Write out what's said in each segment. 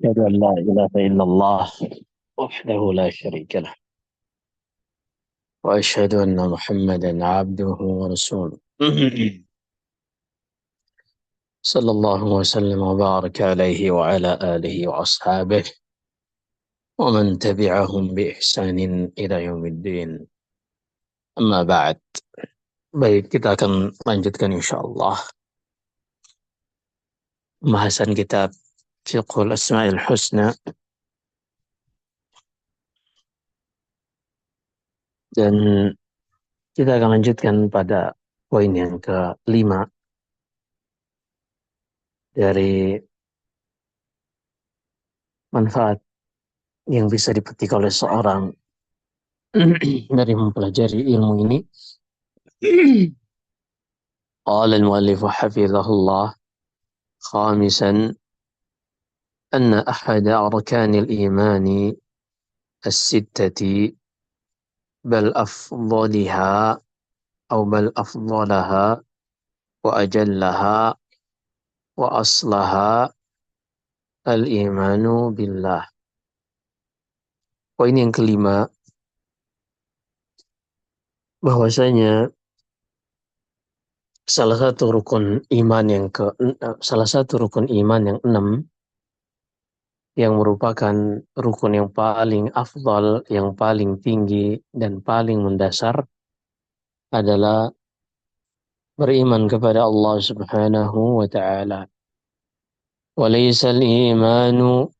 أشهد أن لا إله إلا الله وحده لا شريك له، وأشهد أن محمدا عبده ورسوله. صلى الله وسلم وبارك عليه وعلى آله وأصحابه ومن تبعهم بإحسان إلى يوم الدين. أما بعد. Baik, kita akan lanjutkan insyaallah pembahasan kitab Fiqhul Asma'il Husna, dan kita akan lanjutkan pada poin yang kelima dari manfaat yang bisa dipetik oleh seorang dari mempelajari ilmu ini. Qala al-muallif hafizahullah, khamisan anna ahada arkanil imani as-sittati bal afdaliha atau bal afdalaha wa ajallaha wa aslaha al-imanu billah. Poin yang kelima, bahwasanya salah satu rukun iman yang enam, yang merupakan rukun yang paling afdal, yang paling tinggi dan paling mendasar, adalah beriman kepada Allah Subhanahu wa ta'ala. Walaysa al-imanu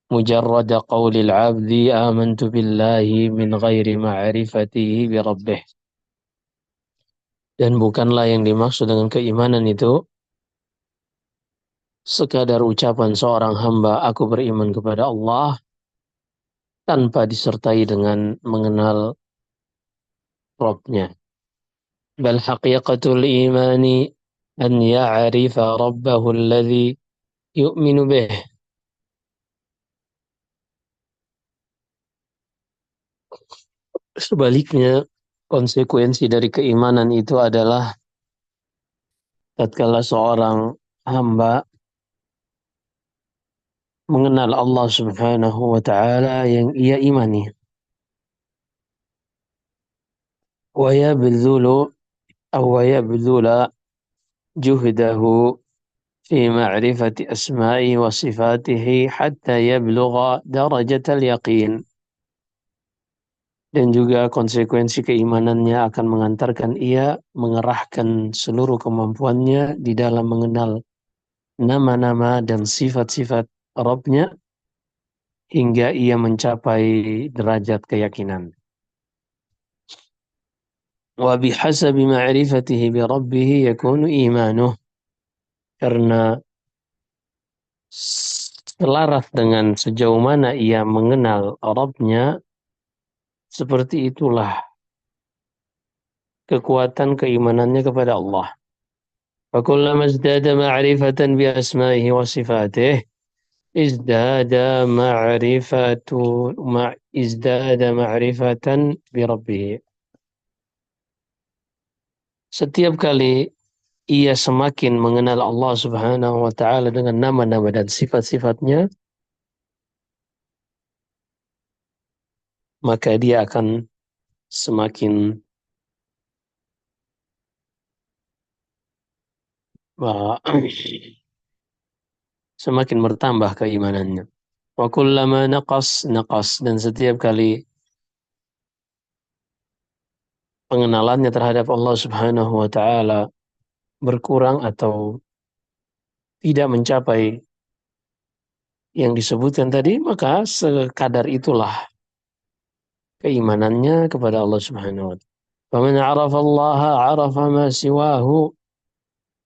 mujarrad qawli al-'abdi amantu billahi min ghairi ma'rifatihi bi rabbih. Dan bukanlah yang dimaksud dengan keimanan itu sekadar ucapan seorang hamba, aku beriman kepada Allah, tanpa disertai dengan mengenal Rabb-nya. Bal haqiqatul imani an ya'rifa rabbahu alladhi yu'minu bih. Sebaliknya, konsekuensi dari keimanan itu adalah tatkala seorang hamba mengenal Allah Subhanahu wa ta'ala yang ia imani, wa yabdhulu wa yabdhula juhdahu fi ma'rifati asma'i wa sifatihi hatta yablugha darajatal yaqin. Dan juga konsekuensi keimanannya akan mengantarkan ia mengerahkan seluruh kemampuannya di dalam mengenal nama-nama dan sifat-sifat Rabb-nya hingga ia mencapai derajat keyakinan. Wa bihasabi ma'rifatihi bi rabbih yakunu imanuh. Karena selaras dengan sejauh mana ia mengenal Rabb-nya, seperti itulah kekuatan keimanannya kepada Allah. Wa kullama izdada ma'rifatan bi asma'ihi wa sifatihi izdada ma'rifatan bi rabbih. Setiap kali ia semakin mengenal Allah Subhanahu wa ta'ala dengan nama-nama dan sifat-sifatnya, maka dia akan semakin semakin bertambah keimanannya. Wa kullama naqas, dan setiap kali pengenalannya terhadap Allah Subhanahu wa ta'ala berkurang atau tidak mencapai yang disebutkan tadi, maka sekadar itulah keimanannya kepada Allah Subhanahu wa ta'ala. Faman 'arafa Allah 'arafa ma siwahu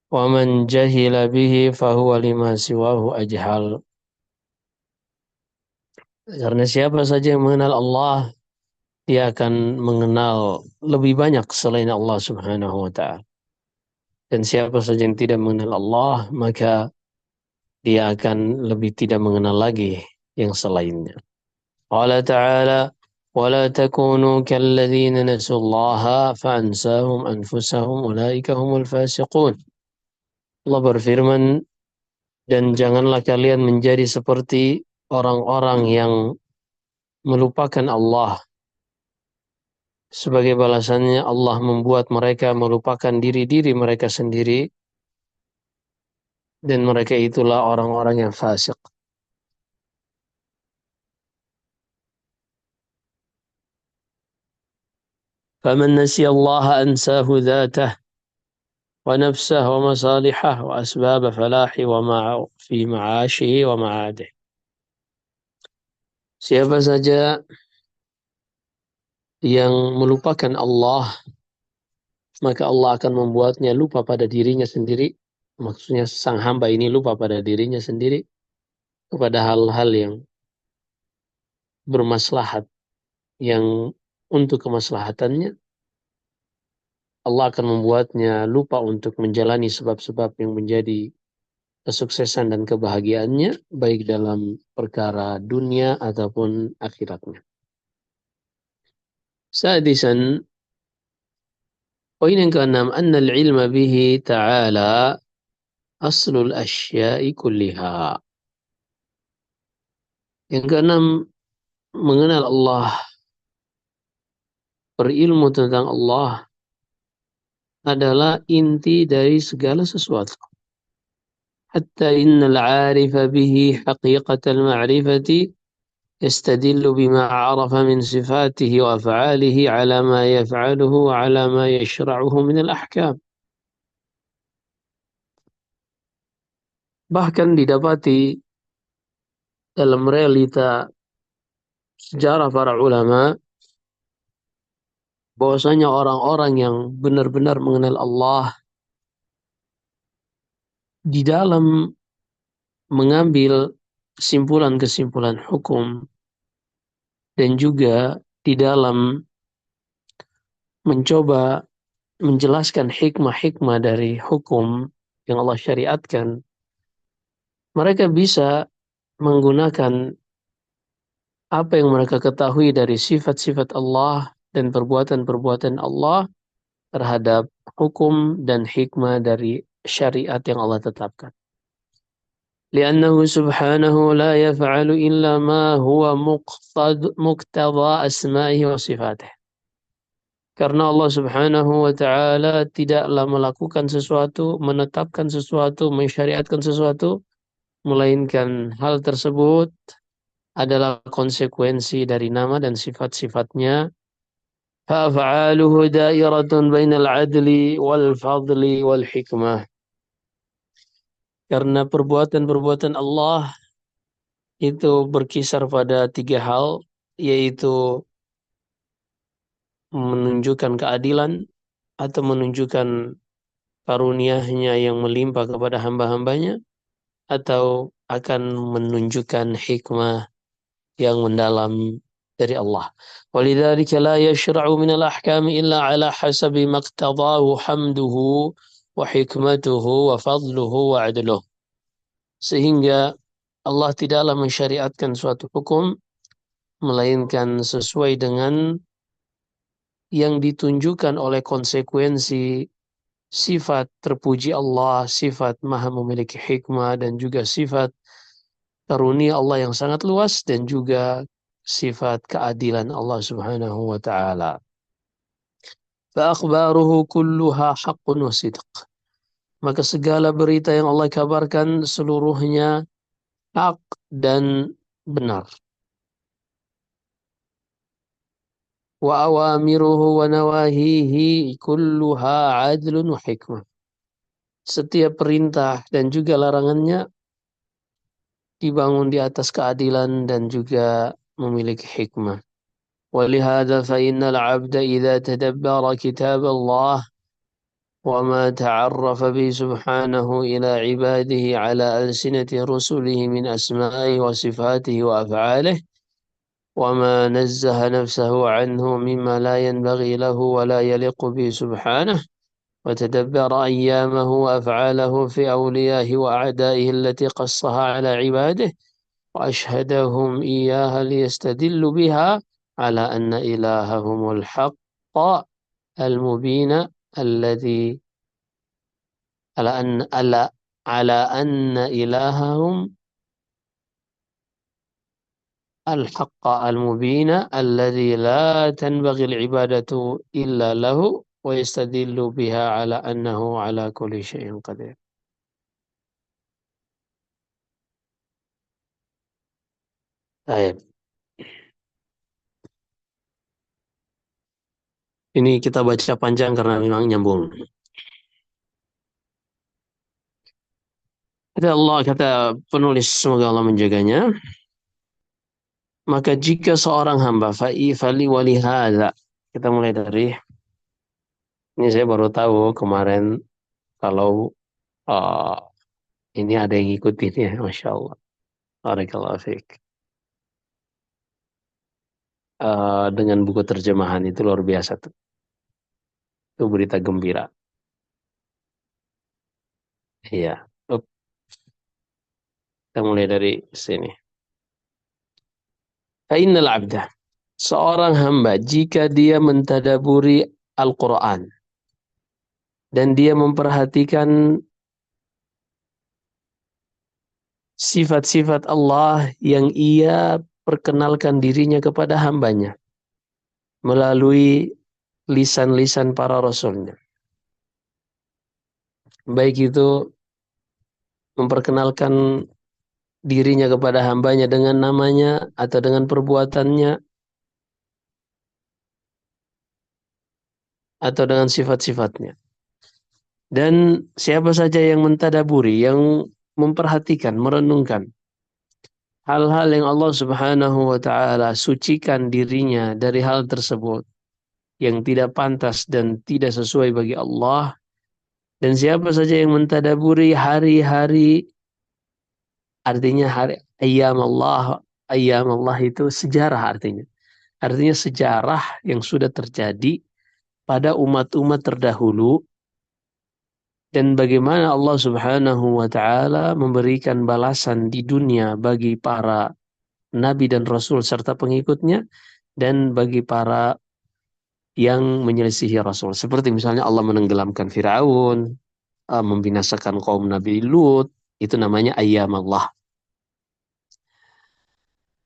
wa man jahila bihi fahuwa lima siwahu ajhal. Karena siapa saja yang mengenal Allah, dia akan mengenal lebih banyak selain Allah Subhanahu wa ta'ala. Dan siapa saja yang tidak mengenal Allah, maka dia akan lebih tidak mengenal lagi yang selainnya. Qala ta'ala, وَلَا تَكُونُوا كَالَّذِينَ نَسُوا اللَّهَ فَأَنْسَاهُمْ أَنْفُسَهُمْ أُولَئِكَ هُمُ الْفَاسِقُونَ. Allah berfirman, Dan janganlah kalian menjadi seperti orang-orang yang melupakan Allah. Sebagai balasannya Allah membuat mereka melupakan diri-diri mereka sendiri, dan mereka itulah orang-orang yang fasik. فمن نسي الله أنساه ذاته ونفسه ومصالحه وأسباب فلاحه في معاشه ومعاده. Siapa saja yang melupakan Allah, maka Allah akan membuatnya lupa pada dirinya sendiri. Maksudnya sang hamba ini lupa pada dirinya sendiri, kepada hal-hal yang bermaslahat, yang untuk kemaslahatannya. Allah akan membuatnya lupa untuk menjalani sebab-sebab yang menjadi kesuksesan dan kebahagiaannya, baik dalam perkara dunia ataupun akhiratnya. Sadisan, poin yang keenam, anna al-ilma bihi ta'ala aslul asya'i kulliha. Yang keenam, mengenal Allah, berilmu tentang Allah adalah inti dari segala sesuatu. Hatta innal 'arifa bihi haqiqatal ma'rifati يستدل بما عرف من صفاته وأفعاله على ما يفعله وعلى ما يشرعه من الأحكام. Bahkan didapati dalam realita sejarah para ulama bahwasanya orang-orang yang benar-benar mengenal Allah di dalam mengambil kesimpulan-kesimpulan hukum dan juga di dalam mencoba menjelaskan hikmah-hikmah dari hukum yang Allah syariatkan, mereka bisa menggunakan apa yang mereka ketahui dari sifat-sifat Allah dan perbuatan-perbuatan Allah terhadap hukum dan hikmah dari syariat yang Allah tetapkan. Li'annahu subhanahu la yaf'alu illa ma huwa muqtada asma'ihi wa sifatih. Karena Allah subhanahu wa ta'ala tidaklah melakukan sesuatu, menetapkan sesuatu, mensyariatkan sesuatu, melainkan hal tersebut adalah konsekuensi dari nama dan sifat-sifatnya. Fa'af'aluhu da'iratun bainal adli wal fadli wal hikmah. Karena perbuatan-perbuatan Allah itu berkisar pada tiga hal, yaitu menunjukkan keadilan atau menunjukkan karunia-Nya yang melimpah kepada hamba-hambanya, atau akan menunjukkan hikmah yang mendalam dari Allah. Walidzalika la yashra'u min al-ahkam illa ala hasabi maqtadahu hamduhu wa hikmatuhu wa fadluhu wa adluhu. Sehingga Allah tidaklah mensyariatkan suatu hukum melainkan sesuai dengan yang ditunjukkan oleh konsekuensi sifat terpuji Allah, sifat maha memiliki hikmah, dan juga sifat karunia Allah yang sangat luas, dan juga sifat keadilan Allah subhanahu wa ta'ala. Fa'akhbaruhu kulluha haqqun wa sidq. Maka segala berita yang Allah kabarkan seluruhnya hak dan benar. Wa awamiruhu wa nawahihi kulluha adlun wa hikmah. Setiap perintah dan juga larangannya dibangun di atas keadilan dan juga memiliki hikmah. ولهذا فإن العبد إذا تدبر كتاب الله وما تعرف به سبحانه إلى عباده على ألسنة رسله من أسمائه وصفاته وأفعاله وما نزه نفسه عنه مما لا ينبغي له ولا يليق به سبحانه وتدبر أيامه وأفعاله في أوليائه وأعدائه التي قصها على عباده وأشهدهم إياها ليستدلوا بها على أن إلههم الحق المبين الذي على ala anna ilahahum الحق المبين الذي لا تنبغي العبادة إلا له ويستدل بها على أنه على كل شيء قدير. Baik. Ini kita baca panjang karena memang nyambung. Kata Allah, kata penulis, semoga Allah menjaganya. Maka jika seorang hamba fali wali hadza, kita mulai dari ini, saya baru tahu kemarin kalau uh, ini ada yang ngikutin ya, masya Allah. Barakallahu fiik. Dengan buku terjemahan itu luar biasa tuh. Itu berita gembira. Iya. Kita mulai dari sini. Fa'innal abda. Seorang hamba jika dia mentadaburi Al-Quran dan dia memperhatikan sifat-sifat Allah yang ia perkenalkan dirinya kepada hambanya melalui lisan-lisan para rasulnya. Baik itu memperkenalkan dirinya kepada hambanya dengan namanya atau dengan perbuatannya atau dengan sifat-sifatnya. Dan siapa saja yang mentadaburi, yang memperhatikan, merenungkan hal-hal yang Allah Subhanahu wa taala sucikan dirinya dari hal tersebut yang tidak pantas dan tidak sesuai bagi Allah, dan siapa saja yang mentadaburi hari-hari, artinya hari ayyam Allah itu sejarah artinya. Artinya sejarah yang sudah terjadi pada umat-umat terdahulu dan bagaimana Allah Subhanahu wa taala memberikan balasan di dunia bagi para nabi dan rasul serta pengikutnya dan bagi para yang menyelisihi rasul. Seperti misalnya Allah menenggelamkan Firaun, membinasakan kaum Nabi Lut, itu namanya ayyam Allah.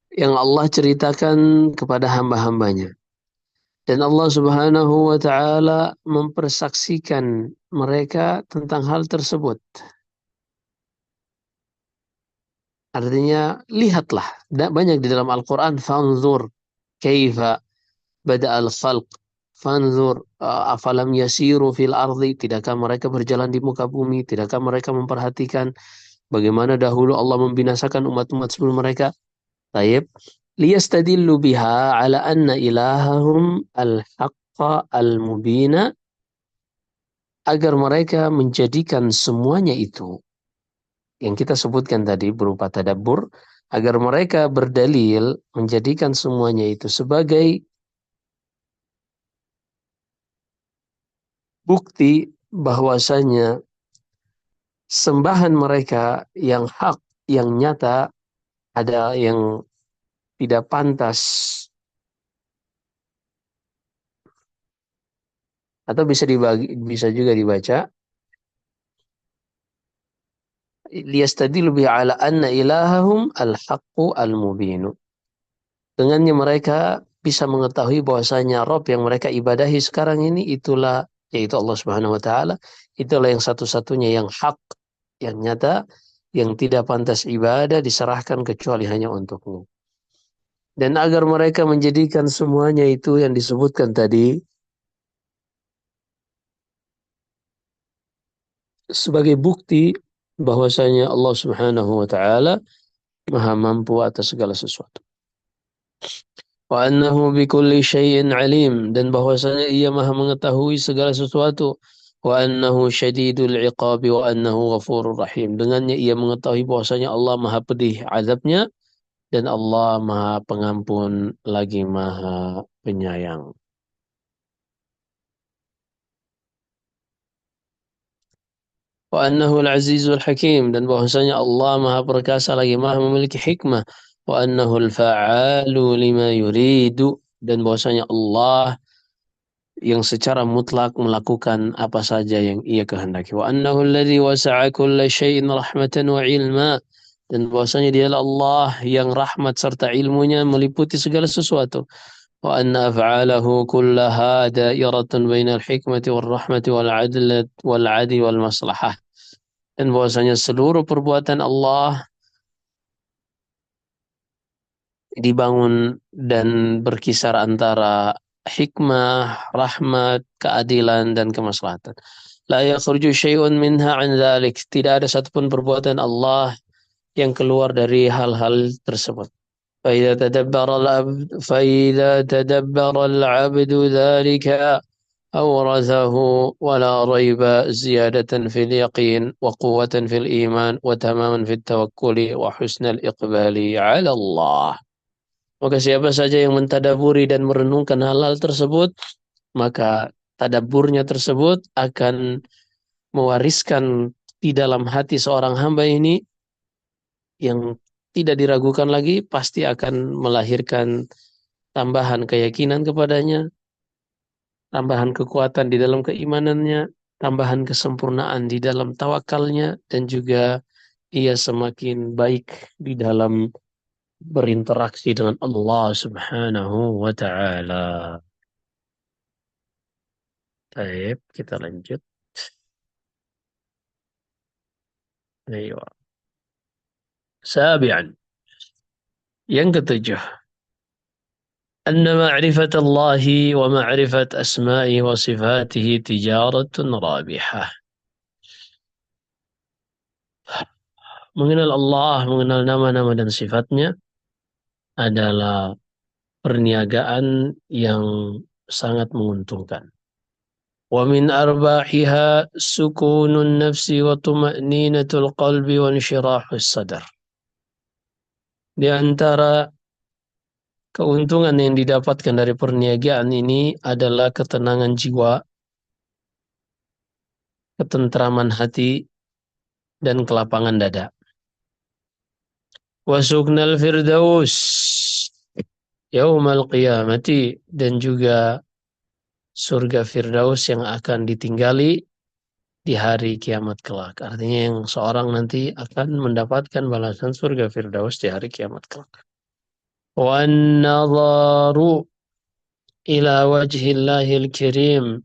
Yang Allah ceritakan kepada hamba-hambanya. Dan Allah Subhanahu wa taala mempersaksikan mereka tentang hal tersebut. Artinya lihatlah, banyak di dalam Al-Qur'an, fanzur kaifa bada'al khalq, fanzur afalam yasiru fil ardi, tidakkah mereka berjalan di muka bumi, tidakkah mereka memperhatikan bagaimana dahulu Allah membinasakan umat-umat sebelum mereka. Taib, liyastadillu biha ala anna ilahahum al-haqqa al-mubina, agar mereka menjadikan semuanya itu yang kita sebutkan tadi berupa tadabbur, agar mereka berdalil menjadikan semuanya itu sebagai bukti bahwasanya sembahan mereka yang hak, yang nyata, ada yang tidak pantas, atau bisa juga dibaca liyastadilu bi ala anna ilahahum al-haqqu al-mubinu. Dengannya mereka bisa mengetahui bahwasanya Rabb yang mereka ibadahi sekarang ini itulah, yaitu Allah Subhanahu wa taala, itulah yang satu-satunya yang hak, yang nyata, yang tidak pantas ibadah diserahkan kecuali hanya untuknya. Dan agar mereka menjadikan semuanya itu yang disebutkan tadi sebagai bukti bahwasanya Allah Subhanahu wa taala Maha mampu atas segala sesuatu. Wa annahu bikulli syai'in alim, dan bahwasanya ia Maha mengetahui segala sesuatu. Wa annahu syadidul iqabi wa annahu ghafurur rahim. Dengannya ia mengetahui bahwasanya Allah Maha pedih azabnya dan Allah Maha pengampun lagi Maha penyayang. Wa annahu al-azizul hakim, dan bahwasanya Allah Maha perkasa lagi Maha memiliki hikmah. Wa annahu al-fa'alu lima yuridu, dan bahwasanya Allah yang secara mutlak melakukan apa saja yang ia kehendaki. Wa annahu alladhi wasa'a kulla syai'in rahmatan wa ilma. Dan bahwasanya dialah Allah yang rahmat serta ilmunya meliputi segala sesuatu. Wa anna af'alahu kullaha da'iratun bainal hikmati wal rahmati wal adl wal adi wal maslahah. Dan bahwasanya seluruh perbuatan Allah dibangun dan berkisar antara hikmah, rahmat, keadilan, dan kemaslahatan. La yakhruju syai'un minha an dzalik. Tidak ada satupun perbuatan Allah yang keluar dari hal-hal tersebut. فإذا تدبر العبد ذلك أورثه ولا ريب زيادة في اليقين وقوة في الإيمان وتماما في التوكل وحسن الإقبال على الله. Maka siapa saja yang mentadaburi dan merenungkan hal-hal tersebut, maka tadaburnya tersebut akan mewariskan di dalam hati seorang hamba ini yang tidak diragukan lagi, pasti akan melahirkan tambahan keyakinan kepadanya, tambahan kekuatan di dalam keimanannya, tambahan kesempurnaan di dalam tawakalnya, dan juga ia semakin baik di dalam berinteraksi dengan Allah Subhanahu wa taala. Baik, kita lanjut. Ayo. Sabi'an. Yang ketujuh. Anna ma'rifat Allah wa ma'rifat asma'i wa sifatihi tijaratun rabihah. Mengenal Allah, mengenal nama-nama dan sifatnya adalah perniagaan yang sangat menguntungkan. Wa min arbahiha sukunun nafsi wa tuma'ninatul qalbi wa insyirahus sadar. Di antara keuntungan yang didapatkan dari perniagaan ini adalah ketenangan jiwa, ketentraman hati, dan kelapangan dada. Wa suknal firdaus yaumal qiyamati, dan juga surga firdaus yang akan ditinggali di hari kiamat kelak. Artinya yang seorang nanti akan mendapatkan balasan surga firdaus di hari kiamat kelak. Wan nadharu ila wajhillahil kirim,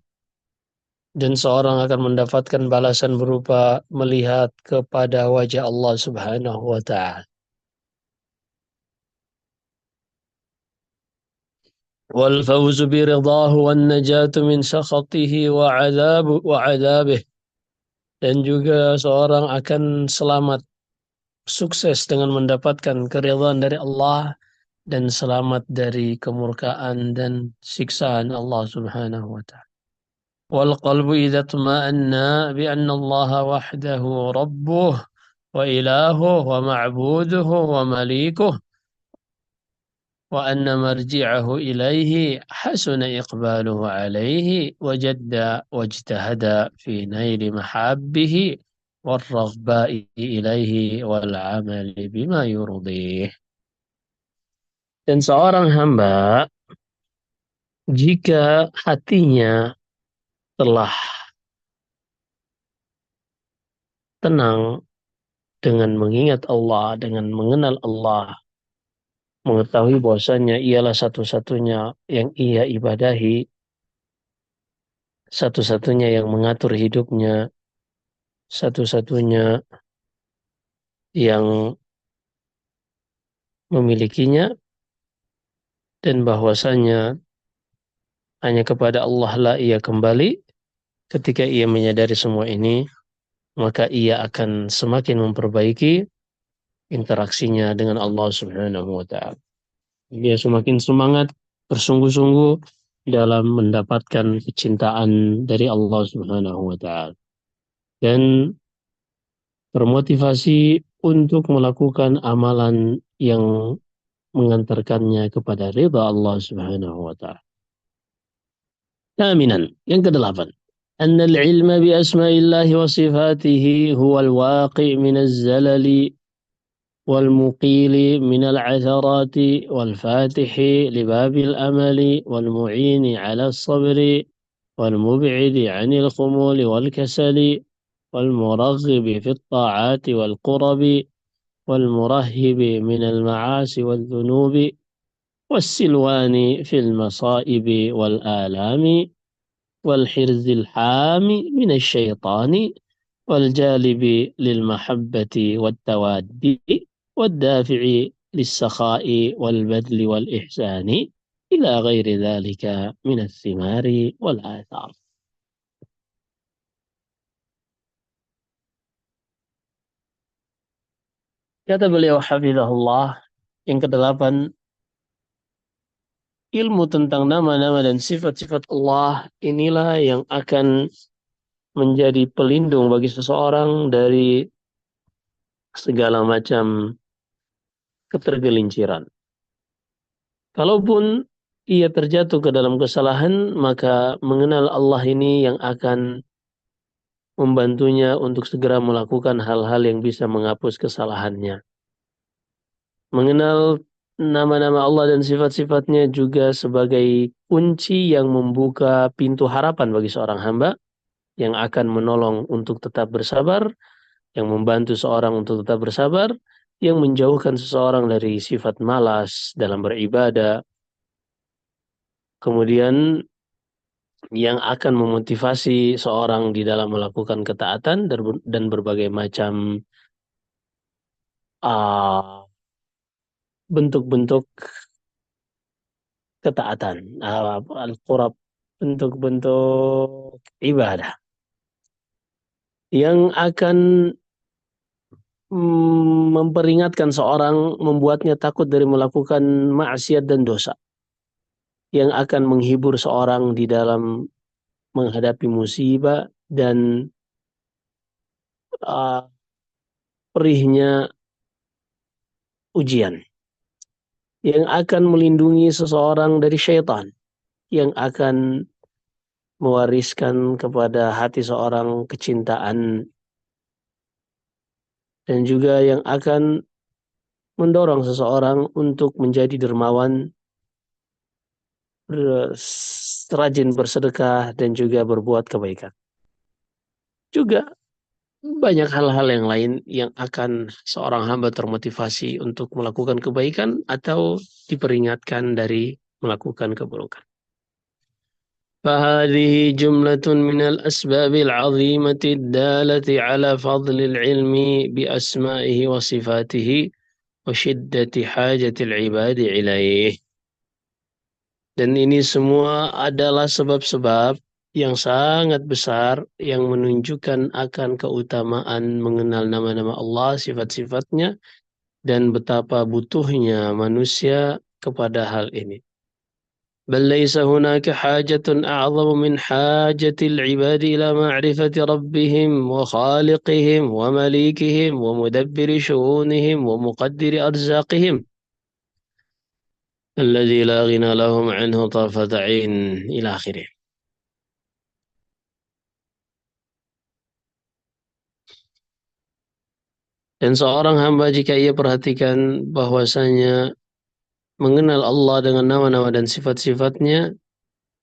dan seorang akan mendapatkan balasan berupa melihat kepada wajah Allah Subhanahu wa taala. Wal fawzu bi ridahu wan najatu min sakhatihi wa adabih, dan juga seorang akan selamat, sukses dengan mendapatkan keridhaan dari Allah dan selamat dari kemurkaan dan siksaan Allah Subhanahu wa taala. Wal qalbu idza tuma'anna bi anna Allah wahdahu rabbuh wa ilahuh wa ma'buduhu wa malikuh wa anna marji'ahu ilaihi hasuna iqbaluhu alaihi wajadda wajtahada fi naili mahabbihi warraghba'i ilaihi wal amali bima yurdih. Dan seorang hamba jika hatinya telah tenang dengan mengingat Allah, dengan mengenal Allah, mengetahui bahwasanya ialah satu-satunya yang ia ibadahi, satu-satunya yang mengatur hidupnya, satu-satunya yang memilikinya, dan bahwasanya hanya kepada Allah lah ia kembali. Ketika ia menyadari semua ini, maka ia akan semakin memperbaiki interaksinya dengan Allah Subhanahu wa taala. Dia semakin semangat, bersungguh-sungguh dalam mendapatkan kecintaan dari Allah Subhanahu wa taala, dan termotivasi untuk melakukan amalan yang mengantarkannya kepada ridha Allah Subhanahu wa taala. Thaminan, yang kedelapan. أن العلم بأسماء الله وصفاته هو الواقع من الزلل والمقيل من العثرات والفاتح لباب الأمل والمعين على الصبر والمبعد عن الخمول والكسل والمرغب في الطاعات والقرب والمرهب من المعاصي والذنوب والسلوان في المصائب والآلام والحرز الحامي من الشيطان والجالب للمحبة والتواد والدافع للسخاء والبذل والإحسان إلى غير ذلك من الثمار والآثار. Kata beliau hafizahullah, yang kedelapan, ilmu tentang nama-nama dan sifat-sifat Allah inilah yang akan menjadi pelindung bagi seseorang dari segala macam ketergelinciran. Kalaupun ia terjatuh ke dalam kesalahan, maka mengenal Allah ini yang akan membantunya untuk segera melakukan hal-hal yang bisa menghapus kesalahannya. Mengenal nama-nama Allah dan sifat-sifatnya juga sebagai kunci yang membuka pintu harapan bagi seorang hamba yang akan menolong untuk tetap bersabar, yang membantu seorang untuk tetap bersabar, yang menjauhkan seseorang dari sifat malas dalam beribadah, kemudian yang akan memotivasi seorang di dalam melakukan ketaatan dan berbagai macam uh, bentuk-bentuk ketaatan, al-qurab, bentuk-bentuk ibadah yang akan memperingatkan seorang, membuatnya takut dari melakukan maksiat dan dosa, yang akan menghibur seorang di dalam menghadapi musibah dan uh, perihnya ujian, yang akan melindungi seseorang dari syaitan, yang akan mewariskan kepada hati seorang kecintaan, dan juga yang akan mendorong seseorang untuk menjadi dermawan, rajin bersedekah, dan juga berbuat kebaikan. Juga banyak hal-hal yang lain yang akan seorang hamba termotivasi untuk melakukan kebaikan atau diperingatkan dari melakukan keburukan. فهذه جملة من الأسباب العظيمة الدالة على فضل العلم بأسمائه وصفاته وشدة حاجة العباد إليه. Dan ini semua adalah sebab-sebab yang sangat besar yang menunjukkan akan keutamaan mengenal nama-nama Allah, sifat-sifatnya, dan betapa butuhnya manusia kepada hal ini. بل ليس هناك حاجة أعظم من حاجة العباد إلى معرفة ربهم وخالقهم ومليكهم ومدبر شؤونهم ومقدر أرزاقهم الذي لا غنى لهم عنه طرفة عين إلى آخره. Dan seorang hamba jika ia perhatikan bahwasanya mengenal Allah dengan nama-nama dan sifat-sifatnya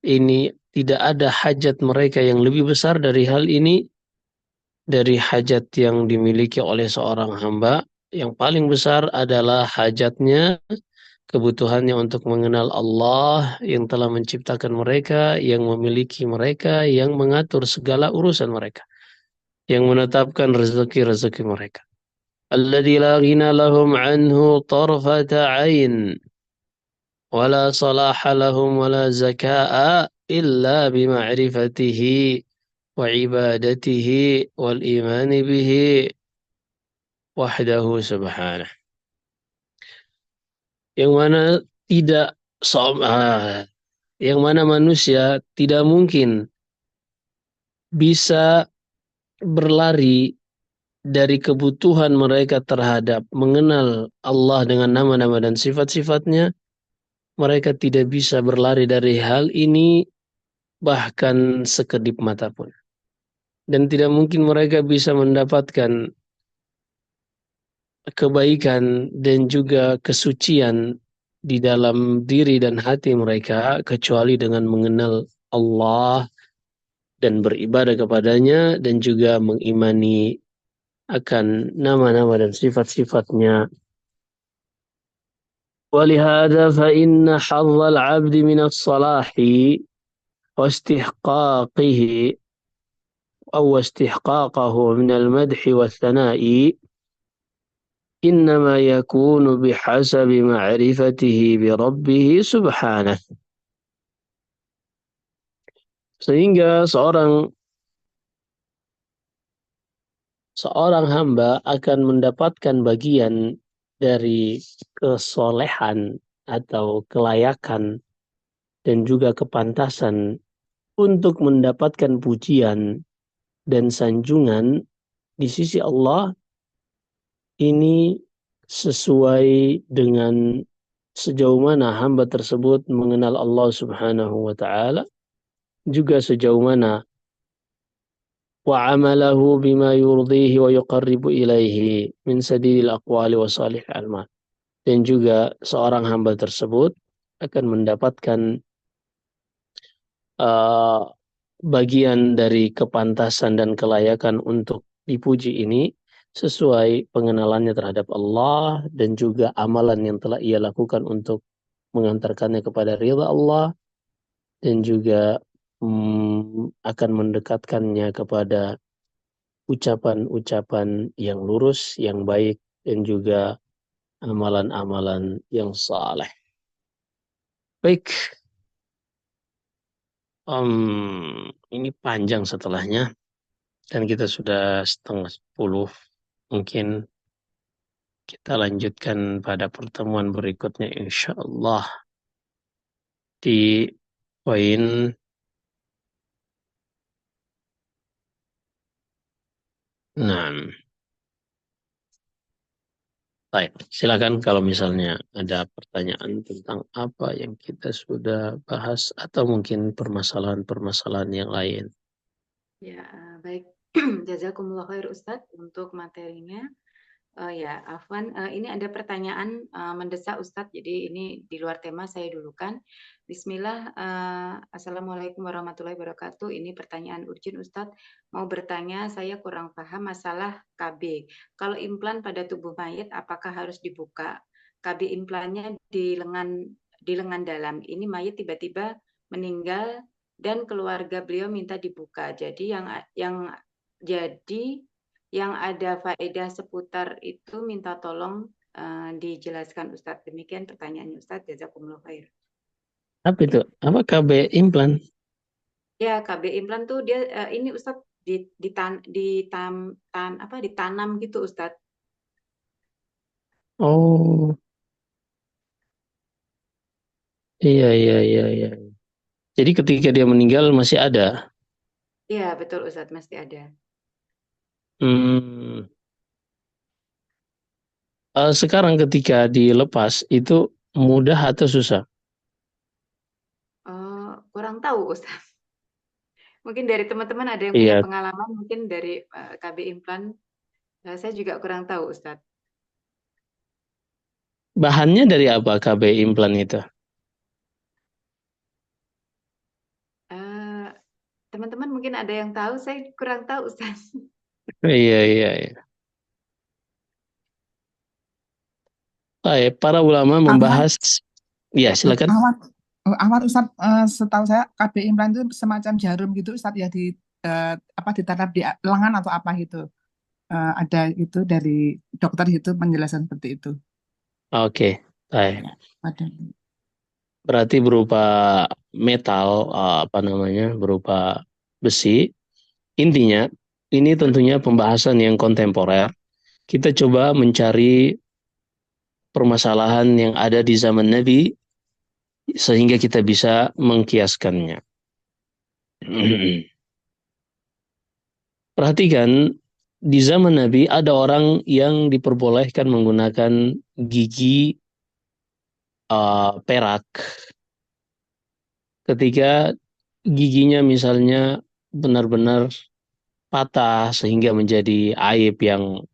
ini tidak ada hajat mereka yang lebih besar dari hal ini, dari hajat yang dimiliki oleh seorang hamba. Yang paling besar adalah hajatnya, kebutuhannya untuk mengenal Allah yang telah menciptakan mereka, yang memiliki mereka, yang mengatur segala urusan mereka, yang menetapkan rezeki-rezeki mereka. Alladzi la ghina lahum anhu tarfata ain wala salaha lahum wala zakaa illa bima'rifatihi wa ibadatihi wal imani bihi wahdahu subhanah. Yang mana tidak yang mana manusia tidak mungkin bisa berlari dari kebutuhan mereka terhadap mengenal Allah dengan nama-nama dan sifat-sifatnya. Mereka tidak bisa berlari dari hal ini bahkan sekedip mata pun. Dan tidak mungkin mereka bisa mendapatkan kebaikan dan juga kesucian di dalam diri dan hati mereka kecuali dengan mengenal Allah dan beribadah kepadanya dan juga mengimani akan nama-nama dan sifat-sifatnya. ولهذا فإن حظ العبد من الصلاح واستحقاقه أو استحقاقه من المدح والثناء إنما يكون بحسب معرفته بربه سبحانه. Sehingga seorang hamba akan mendapatkan bagian dari kesolehan atau kelayakan dan juga kepantasan untuk mendapatkan pujian dan sanjungan di sisi Allah ini sesuai dengan sejauh mana hamba tersebut mengenal Allah Subhanahu wa taala, juga sejauh mana wa amalahu bima yurdihi wa yuqarribu ilaihi min sadidil aqwali wa salih al-amal. Dan juga seorang hamba tersebut akan mendapatkan uh, bagian dari kepantasan dan kelayakan untuk dipuji ini sesuai pengenalannya terhadap Allah dan juga amalan yang telah ia lakukan untuk mengantarkannya kepada ridha Allah dan juga akan mendekatkannya kepada ucapan-ucapan yang lurus, yang baik dan juga amalan-amalan yang saleh. Baik, ini panjang setelahnya dan kita sudah 9:30. Mungkin kita lanjutkan pada pertemuan berikutnya insya Allah di poin 6. Baik, silakan kalau misalnya ada pertanyaan tentang apa yang kita sudah bahas atau mungkin permasalahan-permasalahan yang lain. Ya, baik. Jazakumullah khair Ustadz untuk materinya. Ya, Afwan, ini ada pertanyaan mendesak Ustadz, jadi ini di luar tema saya dulukan. Bismillah, Assalamualaikum warahmatullahi wabarakatuh. Ini pertanyaan urgent Ustadz. Mau bertanya, saya kurang paham masalah KB. Kalau implan pada tubuh mayat, apakah harus dibuka? KB implannya di lengan dalam. Ini mayat tiba-tiba meninggal dan keluarga beliau minta dibuka. Jadi yang ada faedah seputar itu minta tolong dijelaskan Ustadz. Demikian pertanyaannya Ustadz. Jazakumullah khair. Apa itu? Apa KB implan? Ya, KB implan tuh dia ini Ustadz ditanam gitu Ustadz. Oh, iya, iya, iya, iya. Jadi ketika dia meninggal masih ada? Iya, betul Ustadz, masih ada. Hmm. Sekarang ketika dilepas itu mudah atau susah? Kurang tahu Ustadz. Mungkin dari teman-teman ada yang punya Iya, pengalaman, mungkin dari KB implan. Saya juga kurang tahu Ustadz. bahannya dari apa KB implan itu? Teman-teman mungkin ada yang tahu, saya kurang tahu Ustadz. Iya, iya, iya. Baik, para ulama Afwan, membahas, ya silakan. Afwan, Afwan Ustadz, setahu saya KB implan itu semacam jarum gitu Ustadz ya ditanam di lengan atau apa gitu. Ada itu dari dokter itu penjelasan seperti itu. Oke, baik. Ya, ada. Berarti berupa metal, apa namanya, berupa besi. Intinya, ini tentunya pembahasan yang kontemporer. Kita coba mencari permasalahan yang ada di zaman Nabi sehingga kita bisa mengkiaskannya. Perhatikan, di zaman Nabi ada orang yang diperbolehkan menggunakan gigi perak ketika giginya misalnya benar-benar patah sehingga menjadi aib yang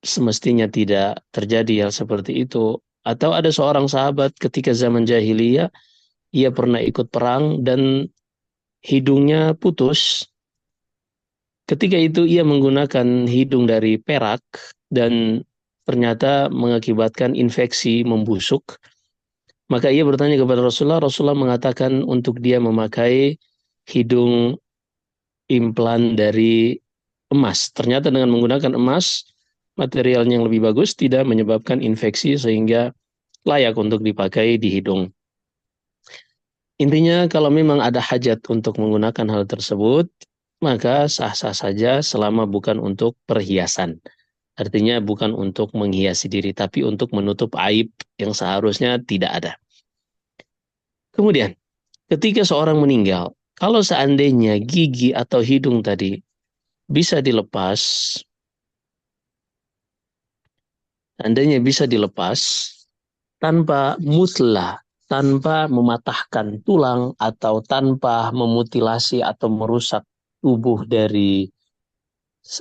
semestinya tidak terjadi hal seperti itu. Atau ada seorang sahabat ketika zaman jahiliyah, ia pernah ikut perang dan hidungnya putus Ketika itu ia menggunakan hidung dari perak dan ternyata mengakibatkan infeksi membusuk. Maka ia bertanya kepada Rasulullah. Rasulullah mengatakan untuk dia memakai hidung implan dari emas. Ternyata dengan menggunakan emas, materialnya yang lebih bagus, tidak menyebabkan infeksi sehingga layak untuk dipakai di hidung. Intinya kalau memang ada hajat untuk menggunakan hal tersebut, maka sah-sah saja selama bukan untuk perhiasan. Artinya bukan untuk menghiasi diri, tapi untuk menutup aib yang seharusnya tidak ada. Kemudian, ketika seorang meninggal, kalau seandainya gigi atau hidung tadi bisa dilepas, seandainya bisa dilepas tanpa muslah, tanpa mematahkan tulang atau tanpa memutilasi atau merusak tubuh dari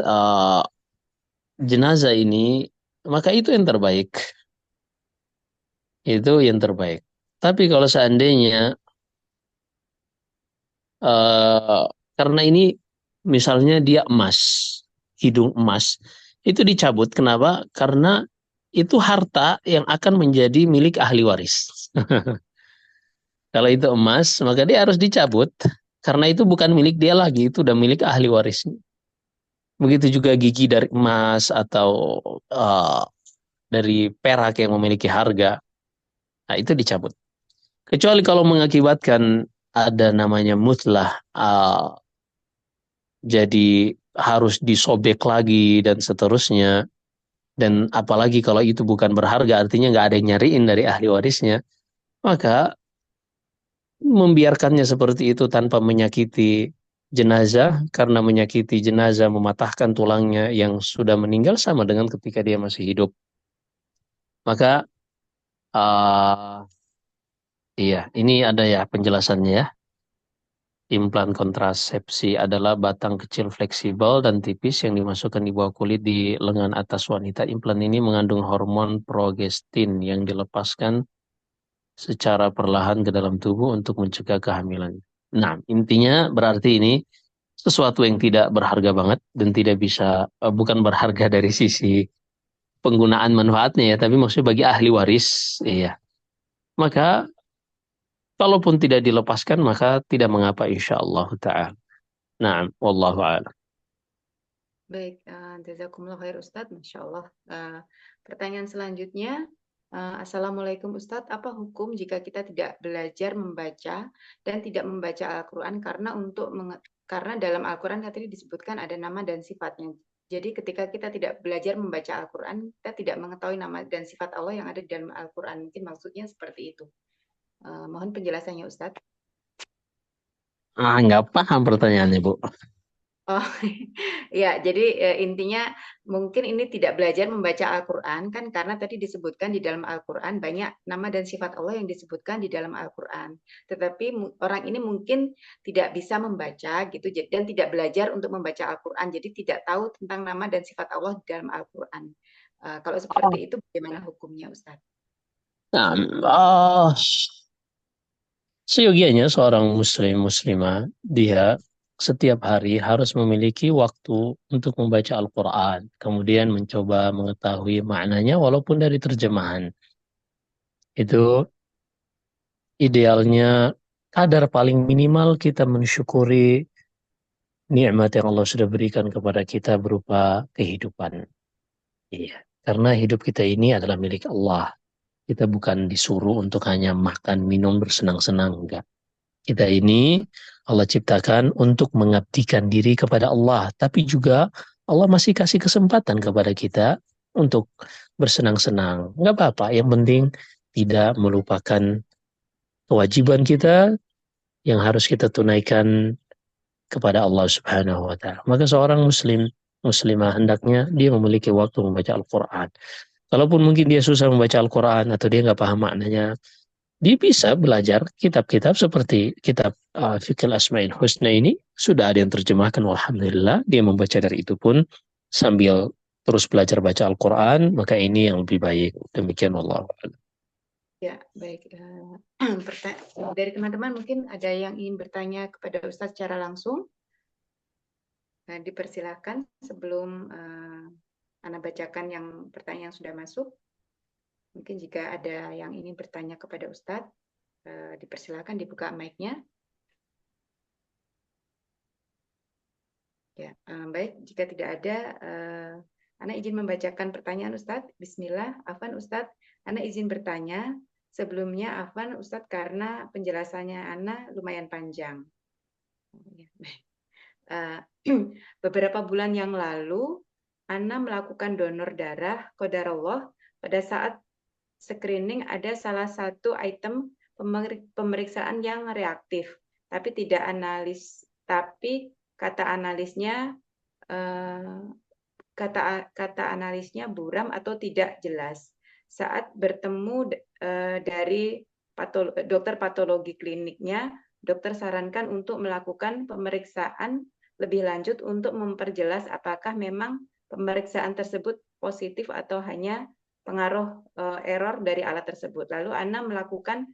uh, jenazah ini, maka itu yang terbaik. Itu yang terbaik. Tapi kalau seandainya uh, karena ini misalnya dia emas, hidung emas, itu dicabut. Kenapa? Karena itu harta yang akan menjadi milik ahli waris. Kalau itu emas, maka dia harus dicabut. Karena itu bukan milik dia lagi, itu udah milik ahli warisnya. Begitu juga gigi dari emas atau uh, dari perak yang memiliki harga, nah itu dicabut. Kecuali kalau mengakibatkan ada namanya mutlah, jadi harus disobek lagi dan seterusnya. Dan apalagi kalau itu bukan berharga, artinya nggak ada yang nyariin dari ahli warisnya, maka membiarkannya seperti itu tanpa menyakiti jenazah, karena menyakiti jenazah mematahkan tulangnya yang sudah meninggal sama dengan ketika dia masih hidup. Maka uh, iya, ini ada ya penjelasannya ya. Implan kontrasepsi adalah batang kecil fleksibel dan tipis yang dimasukkan di bawah kulit di lengan atas wanita. Implan ini mengandung hormon progestin yang dilepaskan secara perlahan ke dalam tubuh untuk mencegah kehamilan. Nah, intinya berarti ini sesuatu yang tidak berharga banget dan tidak bisa, bukan berharga dari sisi penggunaan manfaatnya ya, tapi maksudnya bagi ahli waris, iya. Maka kalaupun tidak dilepaskan maka tidak mengapa insyaallah ta'ala. Nah, wallahu a'lam. Baik, jazakumullah khair Ustadz, Masya Allah. Pertanyaan selanjutnya, Assalamualaikum Ustadz, apa hukum jika kita tidak belajar membaca dan tidak membaca Al-Quran karena dalam Al-Quran tadi disebutkan ada nama dan sifatnya. Jadi ketika kita tidak belajar membaca Al-Quran, kita tidak mengetahui nama dan sifat Allah yang ada di dalam Al-Quran. Mungkin maksudnya seperti itu. Mohon penjelasannya Ustadz. Nggak paham pertanyaannya, Bu. Oh, ya, jadi intinya mungkin ini tidak belajar membaca Al-Quran kan karena tadi disebutkan di dalam Al-Quran banyak nama dan sifat Allah yang disebutkan di dalam Al-Quran. Tetapi orang ini mungkin tidak bisa membaca gitu dan tidak belajar untuk membaca Al-Quran, jadi tidak tahu tentang nama dan sifat Allah di dalam Al-Quran. Kalau seperti itu bagaimana hukumnya Ustaz? Nah, seyogianya seorang muslimah dia setiap hari harus memiliki waktu untuk membaca Al-Quran, kemudian mencoba mengetahui maknanya walaupun dari terjemahan. Itu idealnya kadar paling minimal kita mensyukuri nikmat yang Allah sudah berikan kepada kita berupa kehidupan. Iya, karena hidup kita ini adalah milik Allah. Kita bukan disuruh untuk hanya makan, minum, bersenang-senang, enggak. Kita ini Allah ciptakan untuk mengabdikan diri kepada Allah, tapi juga Allah masih kasih kesempatan kepada kita untuk bersenang-senang. Enggak apa-apa, yang penting tidak melupakan kewajiban kita yang harus kita tunaikan kepada Allah Subhanahu wa taala. Maka seorang muslimah hendaknya dia memiliki waktu membaca Al-Qur'an. Kalaupun mungkin dia susah membaca Al-Quran atau dia nggak paham maknanya, dia bisa belajar kitab-kitab seperti kitab Fiqh Asma'il Husna ini. Sudah ada yang terjemahkan, alhamdulillah. Dia membaca dari itu pun sambil terus belajar baca Al-Quran, maka ini yang lebih baik. Demikian Allah. Ya, baik. Dari teman-teman mungkin ada yang ingin bertanya kepada Ustadz secara langsung. Dipersilahkan sebelum Ana bacakan yang pertanyaan yang sudah masuk. Mungkin jika ada yang ingin bertanya kepada Ustadz, dipersilahkan dibuka mic-nya. Ya, baik. Jika tidak ada, Ana izin membacakan pertanyaan Ustadz. Bismillah. Afwan Ustadz, Ana izin bertanya. Sebelumnya Afwan Ustadz karena penjelasannya Ana lumayan panjang. Beberapa bulan yang lalu, Ana melakukan donor darah qadarullah. Pada saat screening ada salah satu item pemeriksaan yang reaktif, tapi tidak analis. Tapi kata analisnya kata analisnya buram atau tidak jelas. Saat bertemu dari dokter patologi kliniknya, dokter sarankan untuk melakukan pemeriksaan lebih lanjut untuk memperjelas apakah memang pemeriksaan tersebut positif atau hanya pengaruh error dari alat tersebut. Lalu Ana melakukan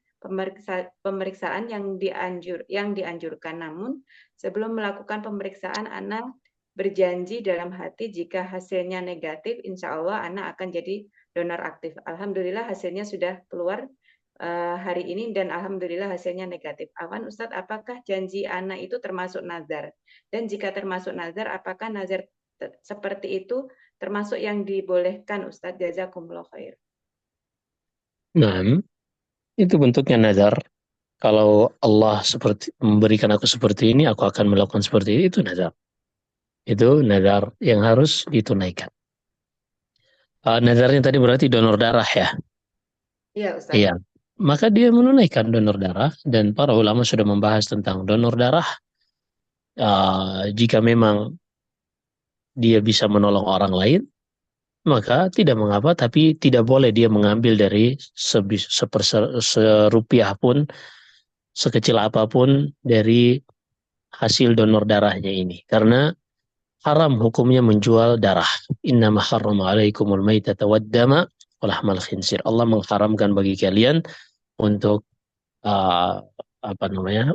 pemeriksaan yang dianjurkan. Namun sebelum melakukan pemeriksaan, Ana berjanji dalam hati jika hasilnya negatif, insya Allah Ana akan jadi donor aktif. Alhamdulillah hasilnya sudah keluar hari ini dan alhamdulillah hasilnya negatif. Afwan Ustadz, apakah janji Ana itu termasuk nazar? Dan jika termasuk nazar, apakah nazar seperti itu termasuk yang dibolehkan Ustadz? Jazakumullah khair. Nah, itu bentuknya nazar. Kalau Allah seperti memberikan aku seperti ini, aku akan melakukan seperti ini, itu nazar. Itu nazar yang harus ditunaikan. Nazarnya tadi berarti donor darah ya? Iya Ustadz. Iya. Maka dia menunaikan donor darah dan para ulama sudah membahas tentang donor darah. Jika memang dia bisa menolong orang lain, maka tidak mengapa, tapi tidak boleh dia mengambil dari serupiah pun, sekecil apapun dari hasil donor darahnya ini. Karena haram hukumnya menjual darah. Innama harrama alaikumul maitata waddama walahmal khinsir. Allah mengharamkan bagi kalian untuk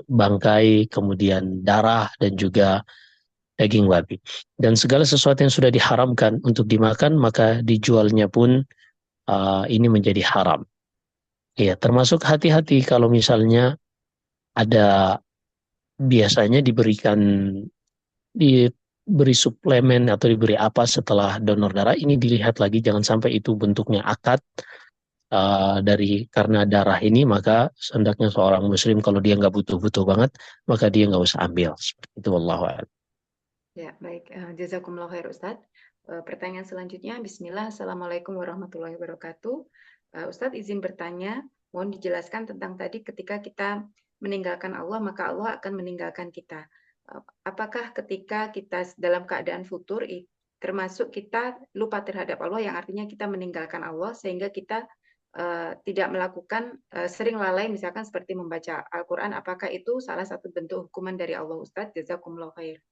bangkai, kemudian darah dan juga daging babi. Dan segala sesuatu yang sudah diharamkan untuk dimakan, maka dijualnya pun ini menjadi haram. Ya, termasuk hati-hati kalau misalnya ada biasanya diberi suplemen atau diberi apa setelah donor darah, ini dilihat lagi jangan sampai itu bentuknya akad karena darah ini, maka hendaknya seorang muslim kalau dia nggak butuh-butuh banget, maka dia nggak usah ambil. Seperti itu, wallahu a'lam. Ya, baik. Jazakumullah khair Ustadz. Pertanyaan selanjutnya, Bismillah, Assalamualaikum warahmatullahi wabarakatuh. Ustadz izin bertanya, mohon dijelaskan tentang tadi ketika kita meninggalkan Allah, maka Allah akan meninggalkan kita. Apakah ketika kita dalam keadaan futur, termasuk kita lupa terhadap Allah, yang artinya kita meninggalkan Allah, sehingga kita tidak melakukan, sering lalai, misalkan seperti membaca Al-Quran, apakah itu salah satu bentuk hukuman dari Allah Ustadz? Jazakumullah khair.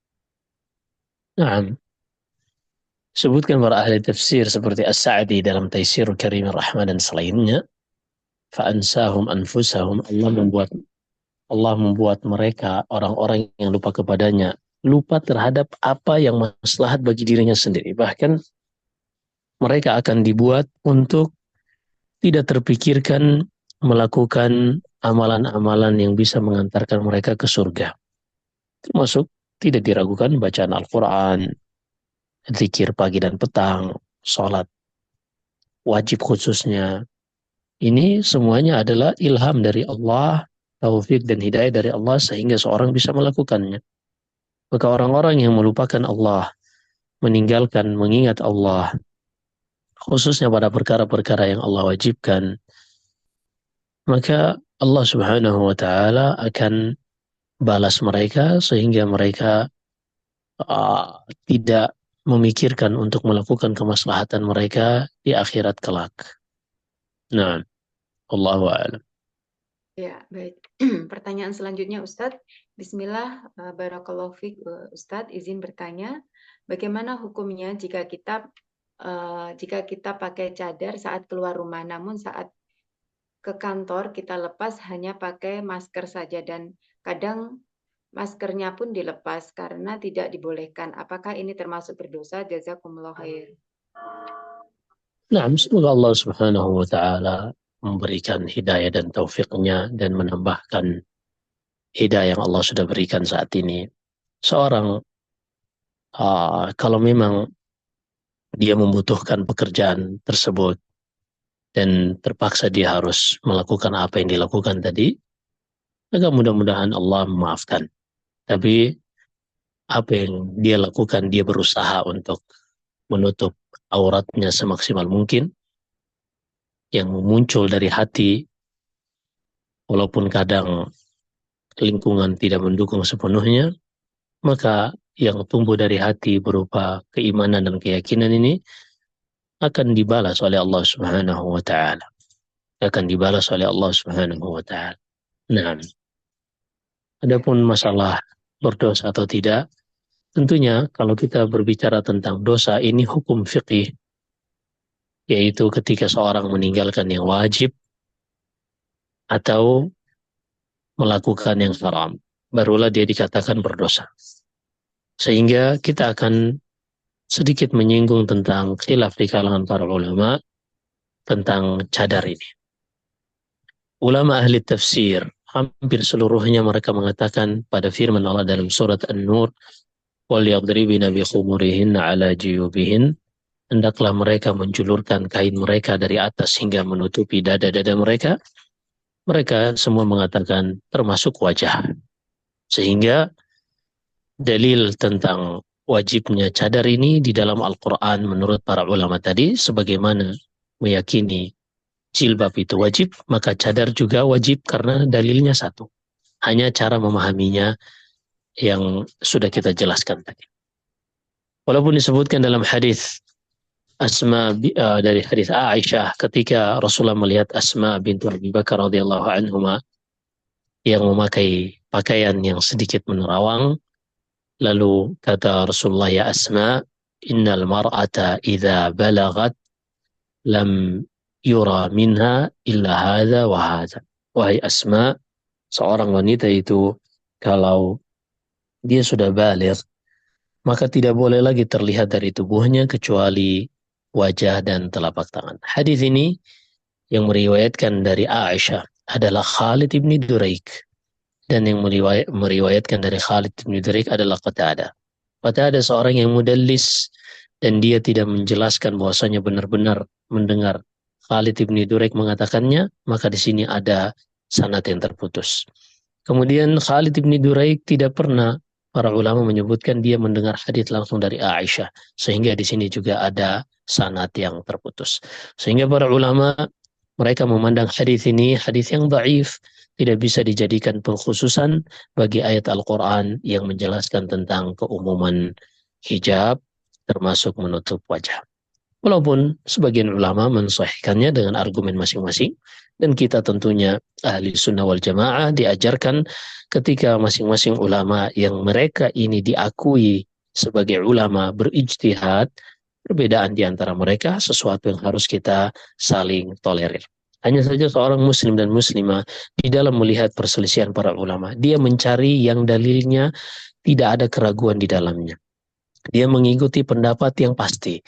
Nah, sebutkan para ahli tafsir seperti As-Sa'di dalam Taisirul Karimir Rahman dan selainnya, fa'ansahum anfusahum, Allah membuat mereka, orang-orang yang lupa kepadanya, lupa terhadap apa yang maslahat bagi dirinya sendiri. Bahkan mereka akan dibuat untuk tidak terpikirkan melakukan amalan-amalan yang bisa mengantarkan mereka ke surga. Termasuk tidak diragukan bacaan Al-Quran, zikir pagi dan petang, sholat wajib khususnya. Ini semuanya adalah ilham dari Allah, taufik dan hidayah dari Allah sehingga seorang bisa melakukannya. Maka orang-orang yang melupakan Allah, meninggalkan mengingat Allah, khususnya pada perkara-perkara yang Allah wajibkan, maka Allah Subhanahu wa taala akan balas mereka sehingga mereka tidak memikirkan untuk melakukan kemaslahatan mereka di akhirat kelak. Nah, Allahu a'lam. Ya, baik. Pertanyaan selanjutnya Ustadz. Bismillah, barakallahu fiik Ustadz, izin bertanya, bagaimana hukumnya jika kita pakai cadar saat keluar rumah, namun saat ke kantor kita lepas hanya pakai masker saja, dan kadang maskernya pun dilepas karena tidak dibolehkan. Apakah ini termasuk berdosa? Jazakumullah khair. Nah, semoga Allah Subhanahu wa taala memberikan hidayah dan taufiknya dan menambahkan hidayah yang Allah sudah berikan saat ini. Seorang kalau memang dia membutuhkan pekerjaan tersebut dan terpaksa dia harus melakukan apa yang dilakukan tadi, maka mudah-mudahan Allah memaafkan. Tapi apa yang dia lakukan, dia berusaha untuk menutup auratnya semaksimal mungkin, yang muncul dari hati, walaupun kadang lingkungan tidak mendukung sepenuhnya, maka yang tumbuh dari hati berupa keimanan dan keyakinan ini akan dibalas oleh Allah Subhanahu wa taala. Akan dibalas oleh Allah Subhanahu wa taala. Nah, adapun masalah berdosa atau tidak, tentunya kalau kita berbicara tentang dosa, ini hukum fikih, yaitu ketika seorang meninggalkan yang wajib atau melakukan yang haram, barulah dia dikatakan berdosa. Sehingga kita akan sedikit menyinggung tentang khilaf di kalangan para ulama tentang cadar ini. Ulama ahli tafsir, hampir seluruhnya mereka mengatakan pada firman Allah dalam surat An-Nur, وَلْيَضْرِبْنَ بِخُمُرِهِنَّ عَلَى جِيُوبِهِنَّ, hendaklah mereka menjulurkan kain mereka dari atas hingga menutupi dada-dada mereka. Mereka semua mengatakan termasuk wajah. Sehingga dalil tentang wajibnya cadar ini di dalam Al-Quran menurut para ulama tadi, sebagaimana meyakini jilbab itu wajib, maka cadar juga wajib karena dalilnya satu. Hanya cara memahaminya yang sudah kita jelaskan tadi. Walaupun disebutkan dalam hadis Asma dari hadis Aisyah ketika Rasulullah melihat Asma bintu Abi Bakar radhiyallahu anhuma yang memakai pakaian yang sedikit menerawang, lalu kata Rasulullah, ya Asma, innal mar'ata idza balagat lam yura minha illa hadza wa hadza. Wahai Asma, seorang wanita itu kalau dia sudah baligh, maka tidak boleh lagi terlihat dari tubuhnya kecuali wajah dan telapak tangan. Hadis ini yang meriwayatkan dari Aisyah adalah Khalid ibn Duraik, dan yang meriwayatkan dari Khalid ibn Duraik adalah Qatadah. Qatadah seorang yang mudallis dan dia tidak menjelaskan bahwasanya benar-benar mendengar Khalid ibn Duraik mengatakannya, maka di sini ada sanad yang terputus. Kemudian Khalid ibn Duraik tidak pernah para ulama menyebutkan dia mendengar hadis langsung dari Aisyah, sehingga di sini juga ada sanad yang terputus. Sehingga para ulama mereka memandang hadis ini hadis yang dhaif, tidak bisa dijadikan pengkhususan bagi ayat Al-Quran yang menjelaskan tentang keumuman hijab termasuk menutup wajah. Walaupun sebagian ulama mensahihkannya dengan argumen masing-masing, dan kita tentunya ahli sunnah wal jamaah diajarkan ketika masing-masing ulama yang mereka ini diakui sebagai ulama berijtihad, perbedaan di antara mereka sesuatu yang harus kita saling tolerir. Hanya saja seorang muslim dan muslimah di dalam melihat perselisihan para ulama, dia mencari yang dalilnya tidak ada keraguan di dalamnya. Dia mengikuti pendapat yang pasti.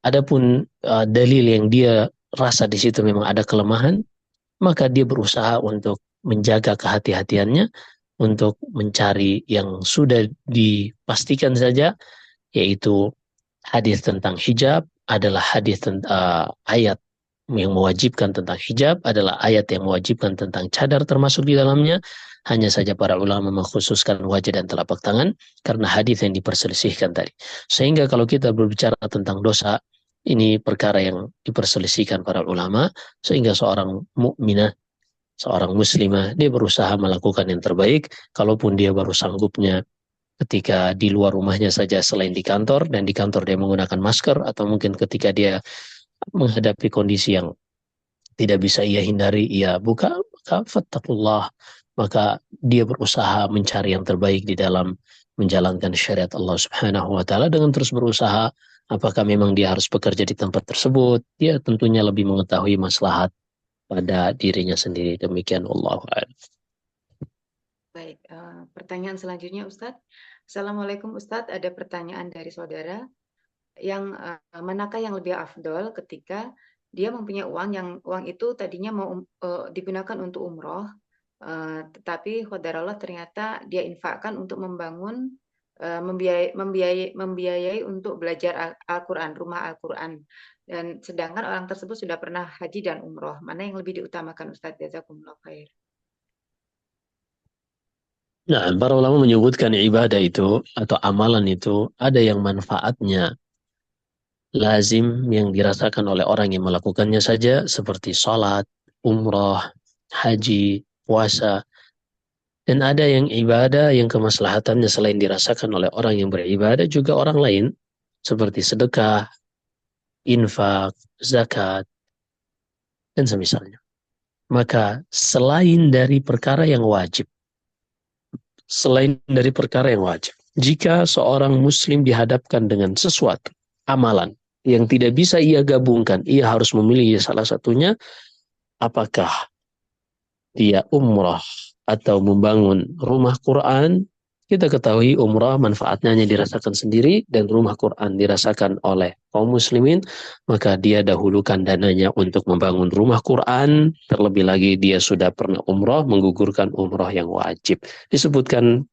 Adapun dalil yang dia rasa di situ memang ada kelemahan, maka dia berusaha untuk menjaga kehati-hatiannya, untuk mencari yang sudah dipastikan saja, yaitu hadis tentang hijab adalah hadis ayat yang mewajibkan tentang hijab, adalah ayat yang mewajibkan tentang cadar termasuk di dalamnya. Hanya saja para ulama mengkhususkan wajah dan telapak tangan karena hadis yang diperselisihkan tadi. Sehingga kalau kita berbicara tentang dosa, ini perkara yang diperselisihkan para ulama, sehingga seorang mukminah, seorang muslimah, dia berusaha melakukan yang terbaik, kalaupun dia baru sanggupnya ketika di luar rumahnya saja selain di kantor, dan di kantor dia menggunakan masker, atau mungkin ketika dia menghadapi kondisi yang tidak bisa ia hindari, ia buka, maka fattaqullah, maka dia berusaha mencari yang terbaik di dalam menjalankan syariat Allah Subhanahu wa taala dengan terus berusaha. Apakah memang dia harus bekerja di tempat tersebut? Dia tentunya lebih mengetahui maslahat pada dirinya sendiri. Demikian, wallahu a'lam. Baik, pertanyaan selanjutnya Ustadz. Assalamualaikum Ustadz, ada pertanyaan dari saudara yang manakah yang lebih afdol ketika dia mempunyai uang itu tadinya mau digunakan untuk umroh, tetapi qadarullah ternyata dia infakkan untuk membangun membiayai untuk belajar Al-Quran, rumah Al-Quran. Dan sedangkan orang tersebut sudah pernah haji dan umroh. Mana yang lebih diutamakan Ustadz? Jazakumullah khair. Nah, para ulama menyebutkan ibadah itu atau amalan itu ada yang manfaatnya lazim yang dirasakan oleh orang yang melakukannya saja seperti salat, umrah, haji, puasa. Dan ada yang ibadah yang kemaslahatannya selain dirasakan oleh orang yang beribadah juga orang lain seperti sedekah, infak, zakat, dan semisalnya. Maka selain dari perkara yang wajib, jika seorang muslim dihadapkan dengan sesuatu, amalan, yang tidak bisa ia gabungkan, ia harus memilih salah satunya, apakah dia umrah atau membangun rumah Quran. Kita ketahui umrah manfaatnya hanya dirasakan sendiri dan rumah Quran dirasakan oleh kaum muslimin, maka dia dahulukan dananya untuk membangun rumah Quran, terlebih lagi dia sudah pernah umrah, menggugurkan umrah yang wajib. Disebutkan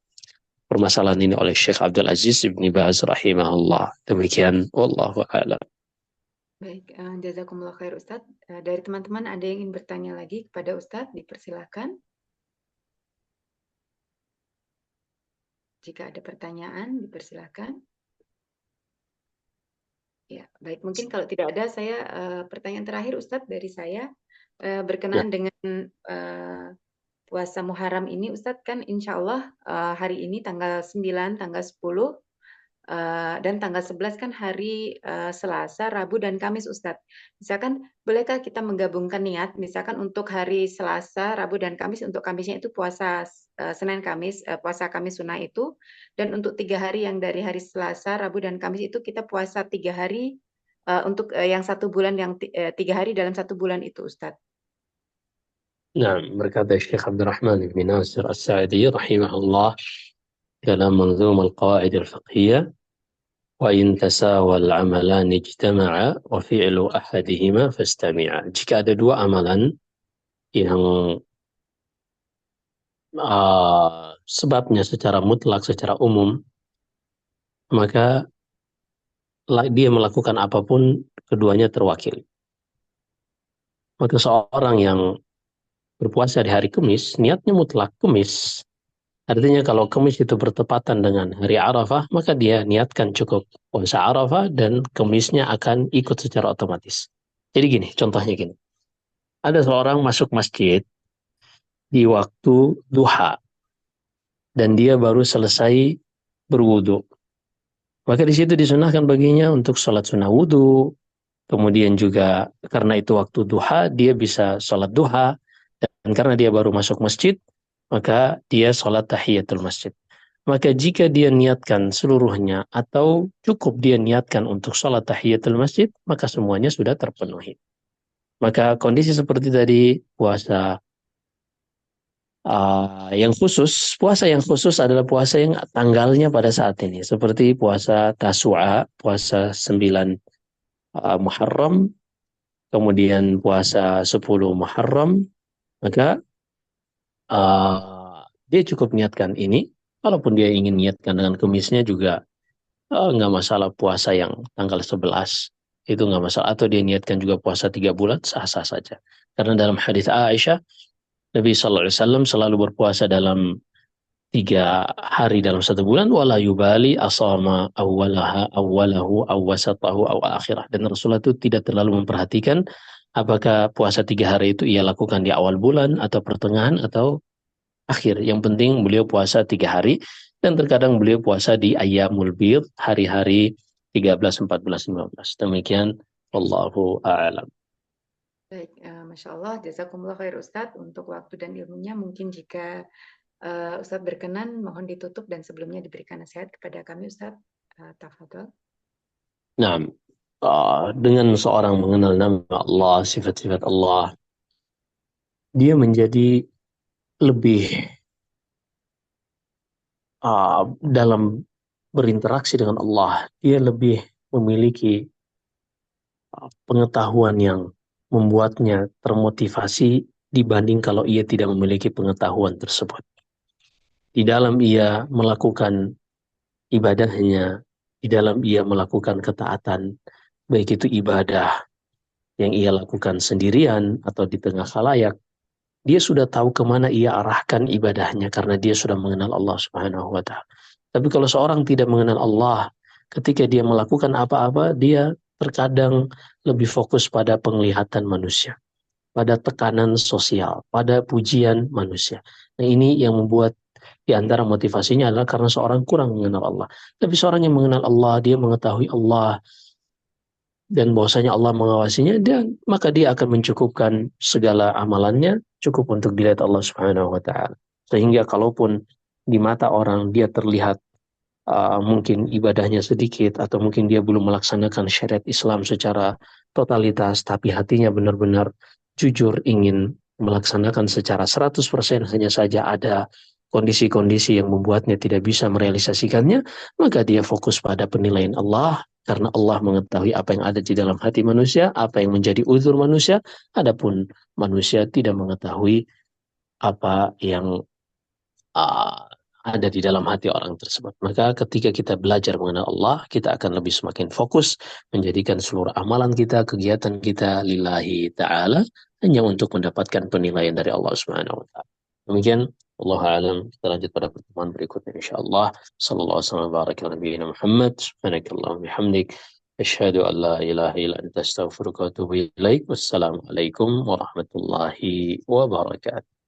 permasalahan ini oleh Syekh Abdul Aziz Ibni Baz rahimahullah. Demikian, wallahu a'lam. Baik, jazakumullah khair Ustadz. Dari teman-teman ada yang ingin bertanya lagi kepada Ustadz, dipersilakan. Jika ada pertanyaan, dipersilakan. Ya, baik. Mungkin kalau tidak ada, saya pertanyaan terakhir Ustadz dari saya Ya. berkenaan dengan puasa Muharram ini, Ustadz, kan insya Allah hari ini tanggal 9, tanggal 10, dan tanggal 11 kan hari Selasa, Rabu, dan Kamis, Ustadz. Misalkan, bolehkah kita menggabungkan niat, misalkan untuk hari Selasa, Rabu, dan Kamis, untuk Kamisnya itu puasa Senin, Kamis, puasa Kamis Sunnah itu, dan untuk 3 hari yang dari hari Selasa, Rabu, dan Kamis itu kita puasa 3 hari, untuk yang 1 bulan, yang 3 hari dalam 1 bulan itu, Ustadz. Nah, berkata Syekh Abdurrahman bin Nasir As-Sa'di rahimahullah dalam Manzum Al-Qawaid Al-Fiqhiyah, وَإِنْ تَسَاوَى الْعَمَلَانِ اجْتَمَعَا وَفِعْلُ أَحَدِهِمَا فَاسْتَمِعَا. Jika ada dua amalan yang sebabnya secara mutlak, secara umum, maka dia melakukan apapun, keduanya terwakili. Maka seorang yang berpuasa di hari Kamis, niatnya mutlak Kamis. Artinya kalau Kamis itu bertepatan dengan hari Arafah, maka dia niatkan cukup puasa Arafah dan Kamisnya akan ikut secara otomatis. Jadi gini, contohnya gini. Ada seorang masuk masjid di waktu duha dan dia baru selesai berwudu. Maka di situ disunahkan baginya untuk sholat sunnah wudu. Kemudian juga karena itu waktu duha, dia bisa sholat duha. Dan karena dia baru masuk masjid, maka dia sholat tahiyatul masjid. Maka jika dia niatkan seluruhnya atau cukup dia niatkan untuk sholat tahiyatul masjid, maka semuanya sudah terpenuhi. Maka kondisi seperti tadi, puasa puasa yang khusus adalah puasa yang tanggalnya pada saat ini. Seperti puasa Tasu'a, puasa 9 Muharram, kemudian puasa 10 Muharram, maka dia cukup niatkan ini. Walaupun dia ingin niatkan dengan Kemisnya juga nggak masalah. Puasa yang tanggal 11 itu nggak masalah. Atau dia niatkan juga puasa 3 bulan, sah-sah saja. Karena dalam hadis Aisyah, Nabi SAW selalu berpuasa dalam 3 hari dalam 1 bulan, wala yubali asama awwalahu awwasatahu akhirah. Dan Rasulullah itu tidak terlalu memperhatikan apakah puasa 3 hari itu ia lakukan di awal bulan atau pertengahan atau akhir. Yang penting beliau puasa 3 hari, dan terkadang beliau puasa di ayyamul bid, hari-hari 13, 14, 15. Demikian, wallahu a'lam. Baik, Masya Allah, jazakumullah khair Ustadz untuk waktu dan ilmunya. Mungkin jika Ustadz berkenan, mohon ditutup dan sebelumnya diberikan nasihat kepada kami, Ustadz. Tafadhol. Nah, dengan seorang mengenal nama Allah, sifat-sifat Allah, dia menjadi lebih dalam berinteraksi dengan Allah, dia lebih memiliki pengetahuan yang membuatnya termotivasi dibanding kalau ia tidak memiliki pengetahuan tersebut. Di dalam ia melakukan ibadahnya, di dalam ia melakukan ketaatan, baik itu ibadah yang ia lakukan sendirian atau di tengah khalayak, dia sudah tahu kemana ia arahkan ibadahnya karena dia sudah mengenal Allah Subhanahu wa Ta'ala. Tapi kalau seorang tidak mengenal Allah, ketika dia melakukan apa-apa, dia terkadang lebih fokus pada penglihatan manusia, pada tekanan sosial, pada pujian manusia. Nah, ini yang membuat di antara motivasinya adalah karena seorang kurang mengenal Allah. Tapi seorang yang mengenal Allah, dia mengetahui Allah dan bahwasanya Allah mengawasinya, dan maka dia akan mencukupkan segala amalannya cukup untuk dilihat Allah Subhanahu wa Ta'ala. Sehingga kalaupun di mata orang dia terlihat mungkin ibadahnya sedikit atau mungkin dia belum melaksanakan syariat Islam secara totalitas, tapi hatinya benar-benar jujur ingin melaksanakan secara 100%, hanya saja ada kondisi-kondisi yang membuatnya tidak bisa merealisasikannya, maka dia fokus pada penilaian Allah, karena Allah mengetahui apa yang ada di dalam hati manusia, apa yang menjadi uzur manusia, adapun manusia tidak mengetahui apa yang uh, ada di dalam hati orang tersebut. Maka ketika kita belajar mengenal Allah, kita akan lebih semakin fokus menjadikan seluruh amalan kita, kegiatan kita lillahi ta'ala, hanya untuk mendapatkan penilaian dari Allah Subhanahu wa Ta'ala. Demikian, Allah alam. Kita lanjut pada pertemuan berikutnya insyaallah. Sallallahu alaihi wa baraka ala nabiyyina Muhammad. Subhanakallahumma bihamdik. Asyhadu an la ilaha illa anta astaghfiruka wa atubu ilaik. Wassalamualaikum warahmatullahi wabarakatuh.